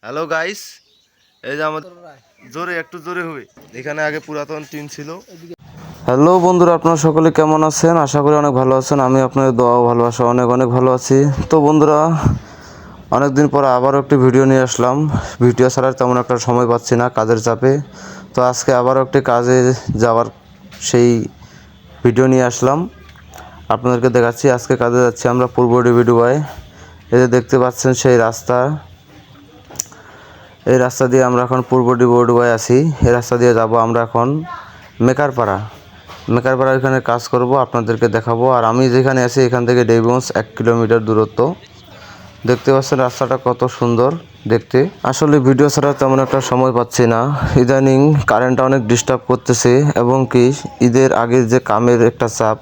Hello guys, এই যে আমাদের জোরে একটু জোরে হবে। এখানে আগে পুরাতন টিন ছিল। হ্যালো বন্ধুরা, আপনারা সকলে কেমন আছেন? আশা করি অনেক ভালো আছেন। আমি আপনাদের দোয়া ও ভালোবাসা অনেক অনেক ভালো আছি। তো বন্ধুরা, অনেকদিন পর আবারও একটি ভিডিও নিয়ে আসলাম। ভিডিও ছাড়ার তেমন একটা সময় পাচ্ছি না কাজের চাপে। তো আজকে আবারও একটি কাজে যাওয়ার সেই ভিডিও নিয়ে আসলাম, আপনাদেরকে দেখাচ্ছি। আজকে কাজে যাচ্ছি আমরা পূর্ব ডিবিডুবাই। এই যে দেখতে পাচ্ছেন সেই রাস্তা, এই রাস্তা দিয়ে আমরা এখন পূর্ব ডিবিডুবাই আছি। এই রাস্তা দিয়ে যাব আমরা এখন মেকারপাড়া। মেকারপাড়া ওইখানে কাজ করব, আপনাদেরকে দেখাবো। আর আমি যেখানে আছি এখান থেকে ডেভিগঞ্জ 1 কিলোমিটার দূরত্ব। দেখতে পাচ্ছেন রাস্তাটা কত সুন্দর দেখতে। আসলে ভিডিও ছাড়া তেমন একটা সময় পাচ্ছি না। ইদানিং কারেন্টটা অনেক ডিস্টার্ব করতেছে, এবং কি ঈদের আগের যে কামের একটা চাপ,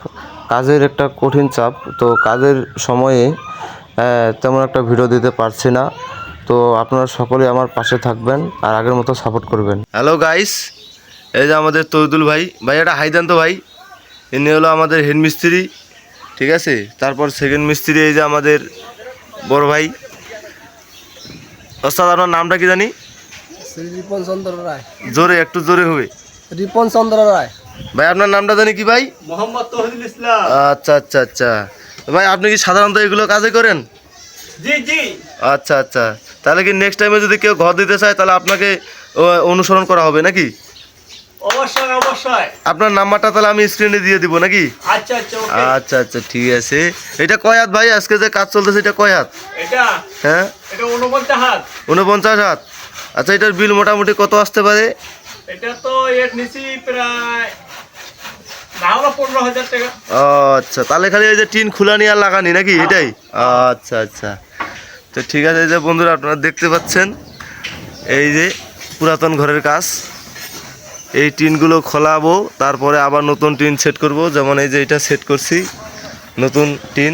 কাজের একটা কঠিন চাপ, তো কাজের সময়ে তেমন একটা ভিডিও দিতে পারছি না। তো আপনারা সকলে আমার পাশে থাকবেন আর আগের মতো সাপোর্ট করবেন। হ্যালো গাইস, এই যে আমাদের তৈদুল ভাই, এটা হাইদান তো ভাই, ইনি হলো আমাদের হেড মিস্ত্রি, ঠিক আছে। তারপর সেকেন্ড মিস্ত্রি এই যে আমাদের বড় ভাই। ওস্তাদ, আপনার নামটা কি জানি? রিপন চন্দ্র রায়। জোরে একটু জোরে হবে। রিপন চন্দ্র রায়। ভাই আপনার নামটা জানি কি ভাই? মোহাম্মদ তহিদুল ইসলাম। আচ্ছা আচ্ছা আচ্ছা। ভাই আপনি কি সাধারণত এগুলো কাজে করেন? জি জি। আচ্ছা আচ্ছা, তাহলে কি নেক্সট টাইমে যদি কেউ ঘর দিতে চায় তাহলে আপনাকে অনুসরণ করা হবে নাকি? অবশ্যই অবশ্যই। আপনার নাম্বারটা তাহলে আমি স্ক্রিনে দিয়ে দিব নাকি? আচ্ছা আচ্ছা ওকে। আচ্ছা আচ্ছা ঠিক আছে। এটা কয় হাত ভাই আজকে যে কাজ চলতেছে, এটা কয় হাত? এটা হ্যাঁ, এটা 49 হাত। 49 হাত। আচ্ছা, এটার বিল মোটামুটি কত আসতে পারে? এটা তো এর নিচে প্রায় না হলো 15,000 টাকা। আচ্ছা, তাহলে খালি এই যে টিন খুলানি আর লাগানি নাকি, এটাই? আচ্ছা আচ্ছা, তো ঠিক আছে। এই যে বন্ধুরা আপনারা দেখতে পাচ্ছেন, এই যে পুরাতন ঘরের কাজ। এই টিনগুলো খোলাবো, তারপরে আবার নতুন টিন সেট করব। যেমন এই যে এটা সেট করছি, নতুন টিন।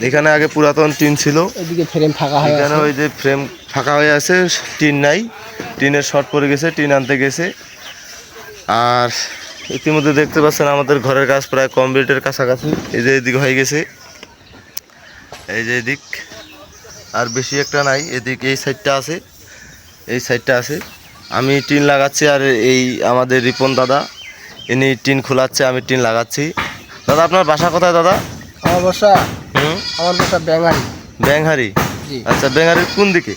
এখানে আগে পুরাতন টিন ছিল, এদিকে ফ্রেম ফাঁকা হয়ে আছে। এখানে ওই যে ফ্রেম ফাঁকা হয়ে আছে, টিন নাই, টিনের শর্ট পড়ে গেছে, টিন আনতে গেছে। আর ইতিমধ্যে দেখতে পাচ্ছেন আমাদের ঘরের কাজ প্রায় কমপ্লিটের কাছাকাছি। এই যে এদিক হয়ে গেছে, এই যে এদিক, আর বেশি একটা নাই। এদিক এই সাইডটা আছে, এই সাইডটা আছে। আমি টিন লাগাচ্ছি, আর এই আমাদের রিপন দাদা, ইনি টিন খোলাচ্ছে, আমি টিন লাগাচ্ছি। দাদা আপনার বাসা কোথায় দাদা? আমার বাসা ব্যাঙ্গারি। ব্যাংহারি? জি। আচ্ছা, ব্যাংহারির কোন দিকে?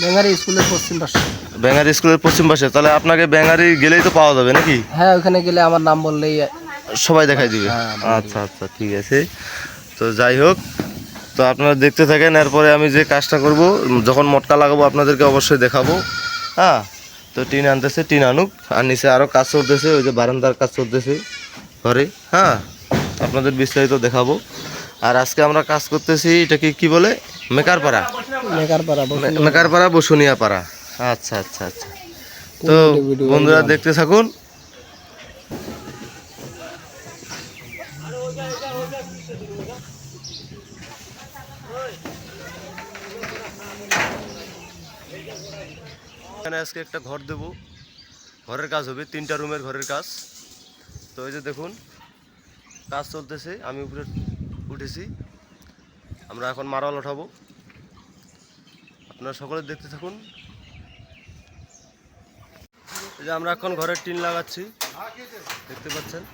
ব্যাঙ্গারি স্কুলের পশ্চিম পাশে। ব্যাংহারি স্কুলের পশ্চিম পাশে? তাহলে আপনাকে ব্যাংহারি গেলেই তো পাওয়া যাবে নাকি? হ্যাঁ, ওখানে গেলে আমার নাম বললেই সবাই দেখাই দিবে? হ্যাঁ, আচ্ছা আচ্ছা ঠিক আছে। তো যাই হোক, তো আপনারা দেখতে থাকেন। এরপরে আমি যে কাজটা করব, যখন মটকা লাগাবো আপনাদেরকে অবশ্যই দেখাবো। হ্যাঁ, তো টিন আনতেছে, টিন আনুক। আর নিচে আরও কাজ চলতেছে, ওই যে বারান্দার কাজ চলতেছে ঘরে। হ্যাঁ, আপনাদের বিস্তারিত দেখাবো। আর আজকে আমরা কাজ করতেছি, এটাকে কি বলে? মেকারপাড়া। মেকারপাড়া, বসুনিয়া পাড়া। আচ্ছা আচ্ছা আচ্ছা। তো বন্ধুরা দেখতে থাকুন। এখানে আজকে একটা ঘর দেব, ঘরের কাজ হবে, 3টা রুমের ঘরের কাজ। তো এই যে দেখুন কাজ চলতেছে, আমি উপরে উঠেছি। আমরা এখন মার্বেল ওঠাবো, আপনারা সকলে দেখতে থাকুন। এই যে আমরা এখন ঘরের টিন লাগাচ্ছি, দেখতে পাচ্ছেন।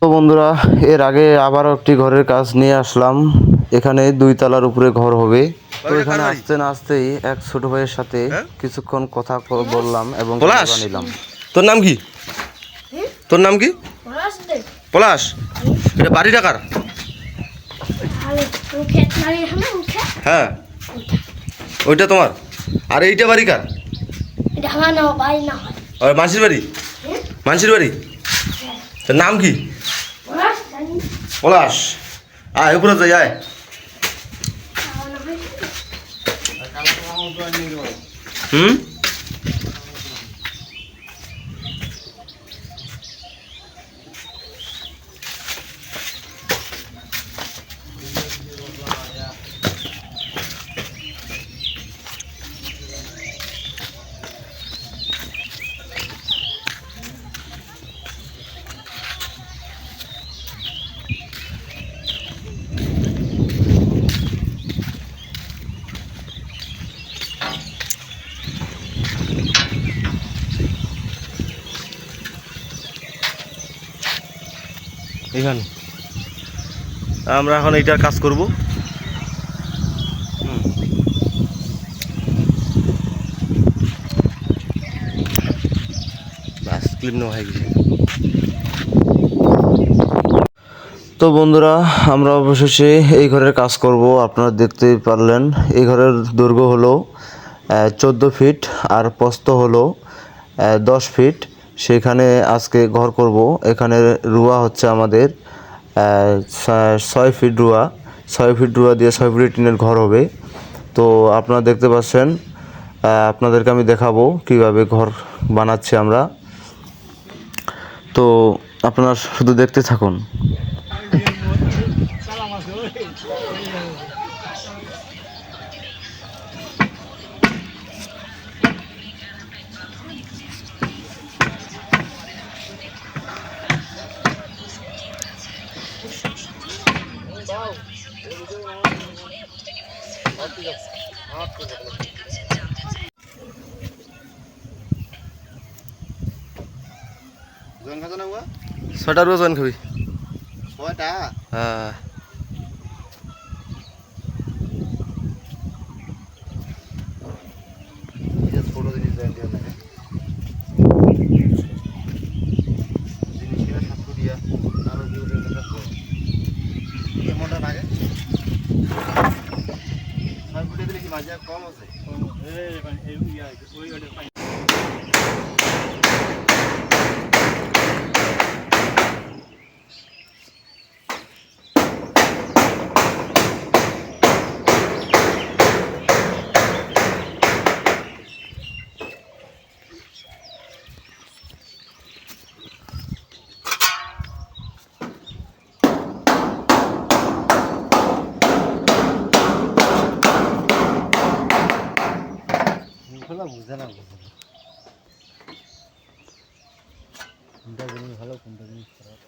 তো বন্ধুরা, এর আগে আবারও একটি ঘরের কাজ নিয়ে আসলাম। এখানে 2 তলার উপরে ঘর হবে। তো এখানে আসতে না আসতেই এক ছোট ভাইয়ের সাথে কিছুক্ষণ কথা বললাম এবং নিলাম। তোর নাম কি? তোর নাম কি? পলাশ। এটা বাড়িটা কার? হ্যাঁ, ওইটা তোমার। আর এইটা বাড়ি কার? মানসির বাড়ি? মানসির বাড়ি? তোর নাম কি? পলাশ। আয় উপরে যাই, আয়। হুম এখানে আমরা এখন এইটার কাজ করব। বাস ক্লিপ নেওয়া হয়ে গেছে। তো বন্ধুরা, আমরা অবশেষে এই ঘরের কাজ করব। আপনারা দেখতেই পারলেন এই ঘরের দৈর্ঘ্য হলো 14 ফিট আর প্রস্থ হলো 10 ফিট। সেখানে আজকে ঘর করব। এখানে রুয়া হচ্ছে আমাদের 6 ফিট রুয়া, 6 ফিট রুয়া দিয়ে 6 ফিট টিনের ঘর হবে। তো আপনারা দেখতে পাচ্ছেন, আপনাদেরকে আমি দেখাবো কিভাবে ঘর বানাচ্ছি আমরা। তো আপনারা শুধু দেখতে থাকুন। জয়েন খাজা না হুয়া 6টা রুয়া জয়েন খাবি? 6টা। হ্যাঁ, ये ছোট জিনিস জয়েন দিয়া লাগে জিনিসটা সাতশো দিয়া আরো বিউটির কথা কো এমনটা লাগে 6 ফুটে দিলে কি মাঝে কম আছে? মুখলা বুঝে না কোনটা জিনিস ভালো কোনটা জিনিস খারাপ।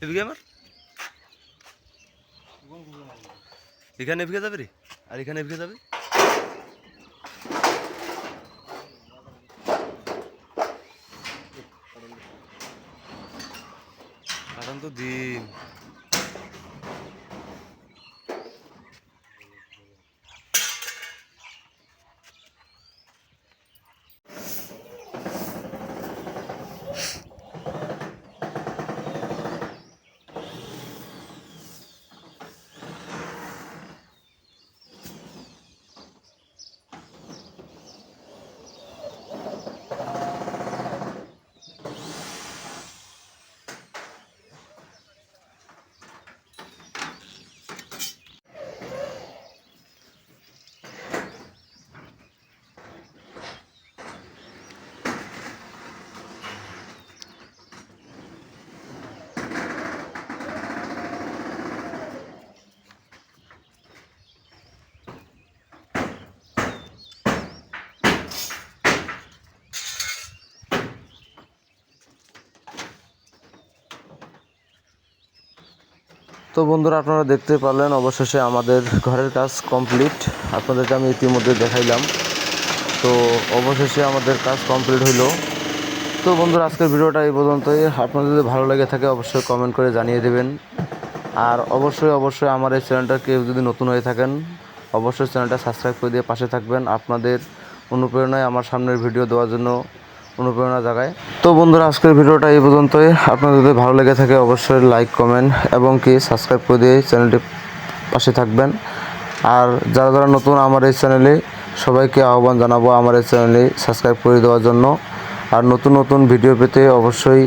এদিকে আমার এখানে এদিকে যাবে রে, আর এখানে এদিকে যাবে। কারণ তো দিন তো বন্ধুরা, আপনারা দেখতে পারলেন অবশেষে আমাদের ঘরের কাজ কমপ্লিট। আপনাদেরকে আমি ইতিমধ্যে দেখাইলাম। তো অবশেষে আমাদের কাজ কমপ্লিট হইল। তো বন্ধুরা, আজকের ভিডিওটা এই পর্যন্তই। আপনাদের যদি ভালো লেগে থাকে অবশ্যই কমেন্ট করে জানিয়ে দেবেন। আর অবশ্যই আমার এই চ্যানেলটা কেউ যদি নতুন হয়ে থাকেন অবশ্যই চ্যানেলটা সাবস্ক্রাইব করে দিয়ে পাশে থাকবেন। আপনাদের অনুপ্রেরণায় আমার সামনের ভিডিও দেওয়ার জন্য অনুপ্রেরণা জাগায়। তো বন্ধুরা, আজকের ভিডিওটা এই পর্যন্তই। আপনাদের যদি ভালো লেগে থাকে অবশ্যই লাইক, কমেন্ট এবং কি সাবস্ক্রাইব করে দিয়ে চ্যানেলটি পাশে থাকবেন। আর যারা যারা নতুন আমার এই চ্যানেলে, সবাইকে আহ্বান জানাবো আমার এই চ্যানেলে সাবস্ক্রাইব করে দেওয়ার জন্য। আর নতুন নতুন ভিডিও পেতে অবশ্যই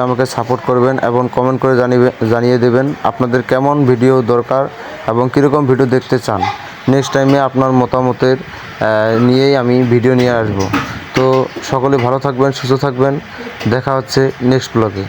আমাকে সাপোর্ট করবেন এবং কমেন্ট করে জানিয়ে দেবেন আপনাদের কেমন ভিডিও দরকার এবং কীরকম ভিডিও দেখতে চান। নেক্সট টাইমে আপনার মতামতের নিয়েই আমি ভিডিও নিয়ে আসব। তো সকলে ভালো থাকবেন, সুস্থ থাকবেন। দেখা হচ্ছে নেক্সট ব্লগে।